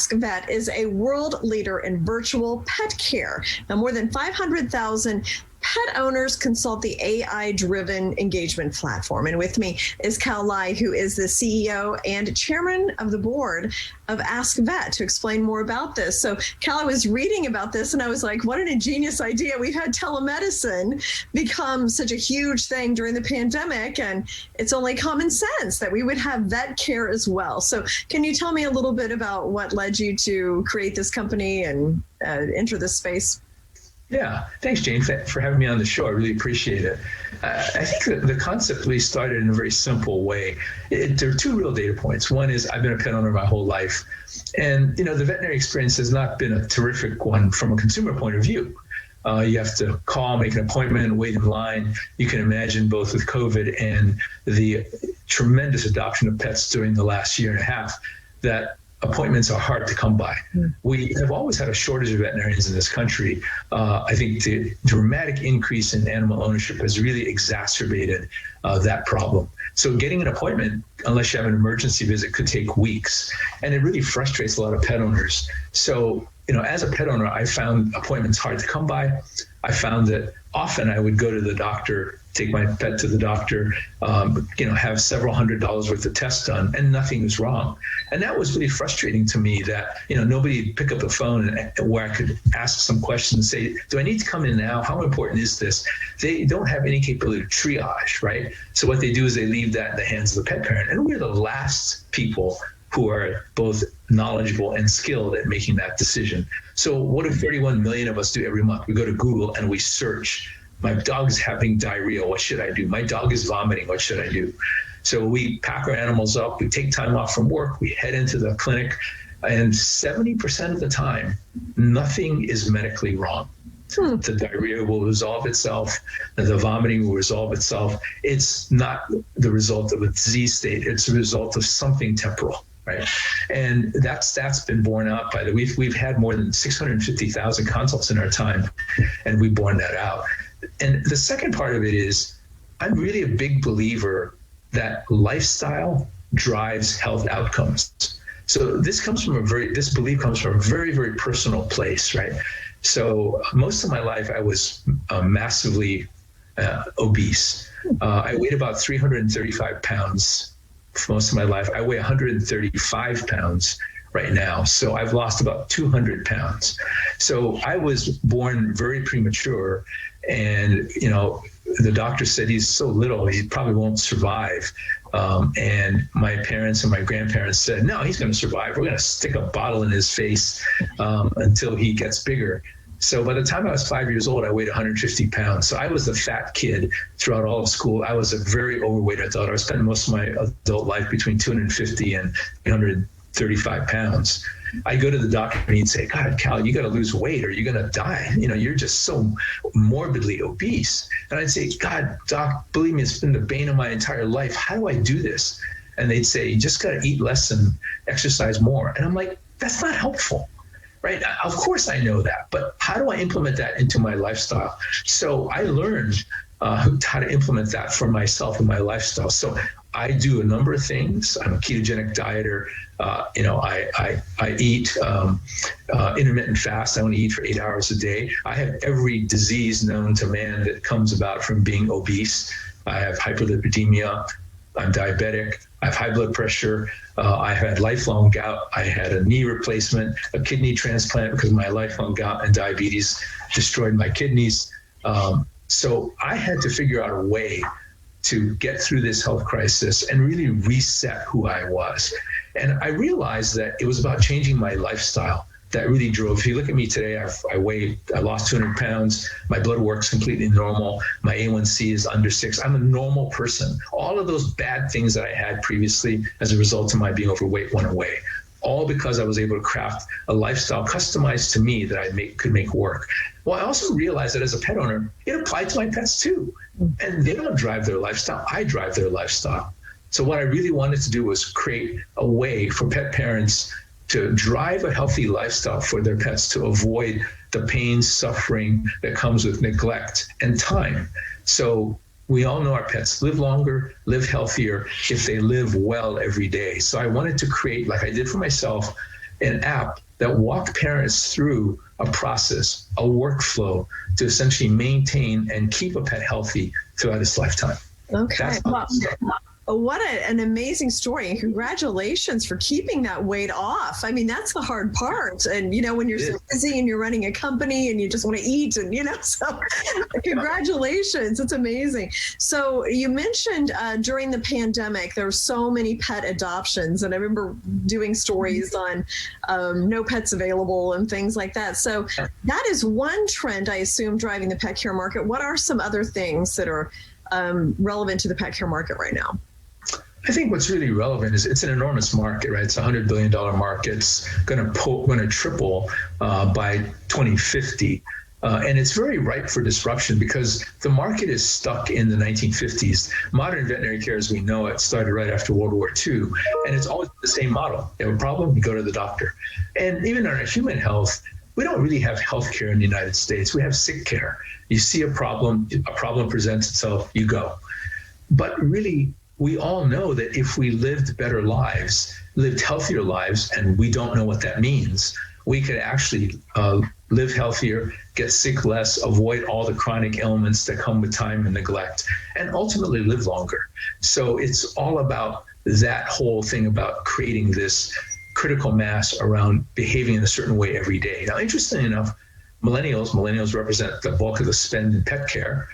AskVet is a world leader in virtual pet care. Now, more than 500,000 pet owners consult the AI-driven engagement platform. And with me is Cal Lai, who is the CEO and chairman of the board of AskVet, to explain more about this. So, Cal, I was reading about this and I was like, what an ingenious idea. We've had telemedicine become such a huge thing during the pandemic, and it's only common sense that we would have vet care as well. So can you tell me a little bit about what led you to create this company and enter this space? Yeah, thanks, Jane, for having me on the show. I really appreciate it. I think that the concept really started in a very simple way. There are two real data points. One is I've been a pet owner my whole life. And, the veterinary experience has not been a terrific one from a consumer point of view. You have to call, make an appointment, wait in line. You can imagine both with COVID and the tremendous adoption of pets during the last year and a half that appointments are hard to come by. We have always had a shortage of veterinarians in this country. I think the dramatic increase in animal ownership has really exacerbated that problem. So getting an appointment, unless you have an emergency visit, could take weeks. And it really frustrates a lot of pet owners. So, as a pet owner, I found appointments hard to come by. I found that often I would go to the doctor, take my pet to the doctor, have several $100s worth of tests done, and nothing was wrong. And that was really frustrating to me that, nobody pick up the phone and where I could ask some questions, say, do I need to come in now? How important is this? They don't have any capability to triage, right? So what they do is they leave that in the hands of the pet parent. And we're the last people who are both knowledgeable and skilled at making that decision. So what do 31 million of us do every month? We go to Google and we search. My dog is having diarrhea. What should I do? My dog is vomiting. What should I do? So we pack our animals up. We take time off from work. We head into the clinic. And 70% of the time, nothing is medically wrong. The diarrhea will resolve itself. The vomiting will resolve itself. It's not the result of a disease state. It's the result of something temporal. Right. And that's been borne out by we've had more than 650,000 consults in our time, and we've borne that out. And the second part of it is I'm really a big believer that lifestyle drives health outcomes. So this belief comes from a very, very personal place, right? So most of my life I was massively obese. I weighed about 335 pounds for most of my life. I weigh 135 pounds right now. So I've lost about 200 pounds. So I was born very premature, and, the doctor said he's so little, he probably won't survive. And my parents and my grandparents said, no, he's going to survive. We're going to stick a bottle in his face until he gets bigger. So by the time I was 5 years old, I weighed 150 pounds. So I was the fat kid throughout all of school. I was a very overweight adult. I spent most of my adult life between 250 and 135 pounds. I go to the doctor and he'd say, God, Cal, you got to lose weight or you're going to die. You're just so morbidly obese. And I'd say, God, doc, believe me, it's been the bane of my entire life. How do I do this? And they'd say, you just got to eat less and exercise more. And I'm like, that's not helpful. Right? Of course I know that, but how do I implement that into my lifestyle? So I learned how to implement that for myself and my lifestyle. So I do a number of things. I'm a ketogenic dieter. I eat intermittent fast. I only eat for 8 hours a day. I have every disease known to man that comes about from being obese. I have hyperlipidemia. I'm diabetic. I have high blood pressure. I've had lifelong gout. I had a knee replacement, a kidney transplant because my lifelong gout and diabetes destroyed my kidneys. So I had to figure out a way to get through this health crisis and really reset who I was. And I realized that it was about changing my lifestyle that really drove. If you look at me today, I lost 200 pounds. My blood work's completely normal. My A1C is under 6. I'm a normal person. All of those bad things that I had previously as a result of my being overweight went away. All because I was able to craft a lifestyle customized to me that I could make work. Well, I also realized that as a pet owner, it applied to my pets too. And they don't drive their lifestyle. I drive their lifestyle. So what I really wanted to do was create a way for pet parents to drive a healthy lifestyle for their pets, to avoid the pain, suffering that comes with neglect and time. So we all know our pets live longer, live healthier if they live well every day. So I wanted to create, like I did for myself, an app that walk parents through a process, a workflow to essentially maintain and keep a pet healthy throughout its lifetime. Okay. Well, what an amazing story. And congratulations for keeping that weight off. I mean, that's the hard part. And, when you're so busy and you're running a company and you just want to eat and, so congratulations. It's amazing. So you mentioned during the pandemic, there were so many pet adoptions. And I remember doing stories on no pets available and things like that. So that is one trend, I assume, driving the pet care market. What are some other things that are relevant to the pet care market right now? I think what's really relevant is it's an enormous market, right? It's a $100 billion market. It's going to triple by 2050. And it's very ripe for disruption because the market is stuck in the 1950s. Modern veterinary care, as we know it, started right after World War II. And it's always the same model. You have a problem, you go to the doctor. And even in our human health, we don't really have health care in the United States. We have sick care. You see a problem presents itself, you go. But really, we all know that if we lived better lives, lived healthier lives, and we don't know what that means, we could actually live healthier, get sick less, avoid all the chronic ailments that come with time and neglect, and ultimately live longer. So it's all about that whole thing about creating this critical mass around behaving in a certain way every day. Now, interestingly enough, millennials represent the bulk of the spend in pet care.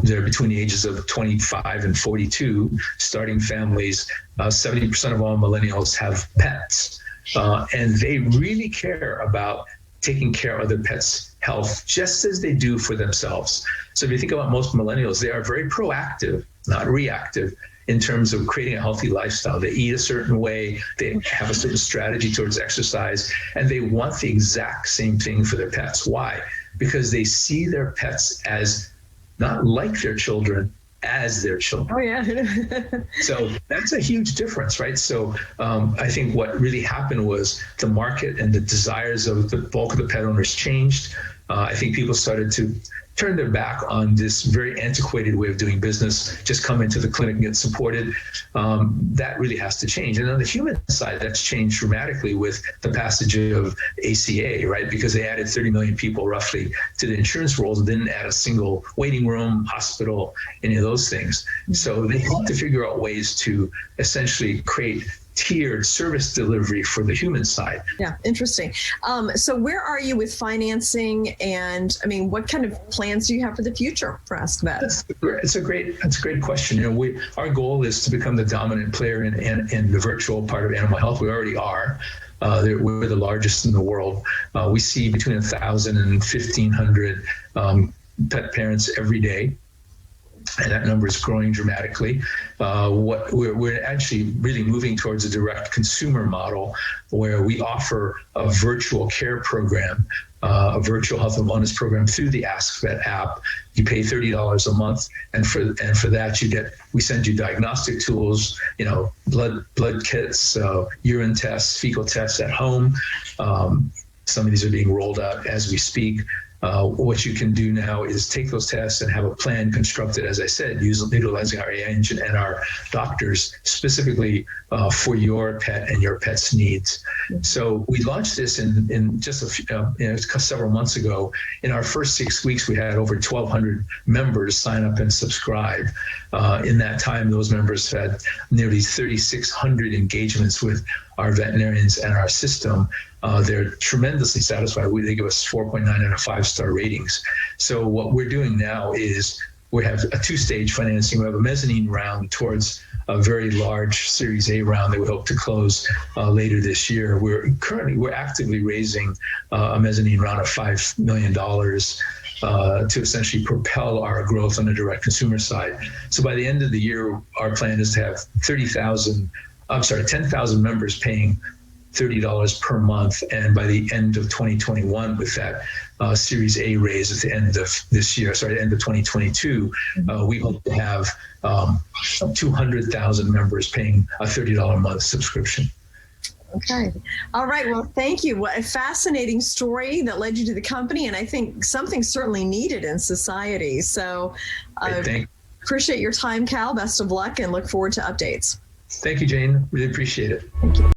They're between the ages of 25 and 42, starting families. 70% of all millennials have pets, and they really care about taking care of their pets' health just as they do for themselves. So if you think about most millennials, they are very proactive, not reactive, in terms of creating a healthy lifestyle. They eat a certain way, they have a certain strategy towards exercise, and they want the exact same thing for their pets. Why? Because they see their pets as not like their children, as their children. Oh, yeah. So that's a huge difference, right? So I think what really happened was the market and the desires of the bulk of the pet owners changed. I think people started to turn their back on this very antiquated way of doing business, just come into the clinic and get supported. That really has to change. And on the human side, that's changed dramatically with the passage of ACA, right? Because they added 30 million people roughly to the insurance rolls and didn't add a single waiting room, hospital, any of those things. So they have to figure out ways to essentially create tiered service delivery for the human side. Yeah, interesting. So where are you with financing, and what kind of plans do you have for the future for AskVet? That's a great question. Our goal is to become the dominant player in the virtual part of animal health. We already are. We're the largest in the world. We see between 1,000 and 1,500 pet parents every day. And that number is growing dramatically. We're actually really moving towards a direct consumer model where we offer a virtual care program, a virtual health and wellness program through the AskVet app. You pay $30 a month, and for that we send you diagnostic tools, blood kits, urine tests, fecal tests at home. Some of these are being rolled out as we speak. What you can do now is take those tests and have a plan constructed, as I said, utilizing our AI engine and our doctors specifically for your pet and your pet's needs. So we launched this in just several months ago. In our first 6 weeks, we had over 1,200 members sign up and subscribe. In that time, those members had nearly 3,600 engagements with our veterinarians and our system. They're tremendously satisfied. They give us 4.9 out of 5-star ratings. So what we're doing now is we have a 2-stage financing. We have a mezzanine round towards a very large Series A round that we hope to close later this year. We're actively raising a mezzanine round of $5 million to essentially propel our growth on the direct consumer side. So by the end of the year, our plan is to have 10,000 members paying $30 per month, and by the end of 2021, with that Series A raise at the end of this year, the end of 2022, we hope to have 200,000 members paying a $30 a month subscription. Okay. All right. Well, thank you. What a fascinating story that led you to the company, and I think something certainly needed in society. So appreciate your time, Cal. Best of luck, and look forward to updates. Thank you, Jane. Really appreciate it. Thank you.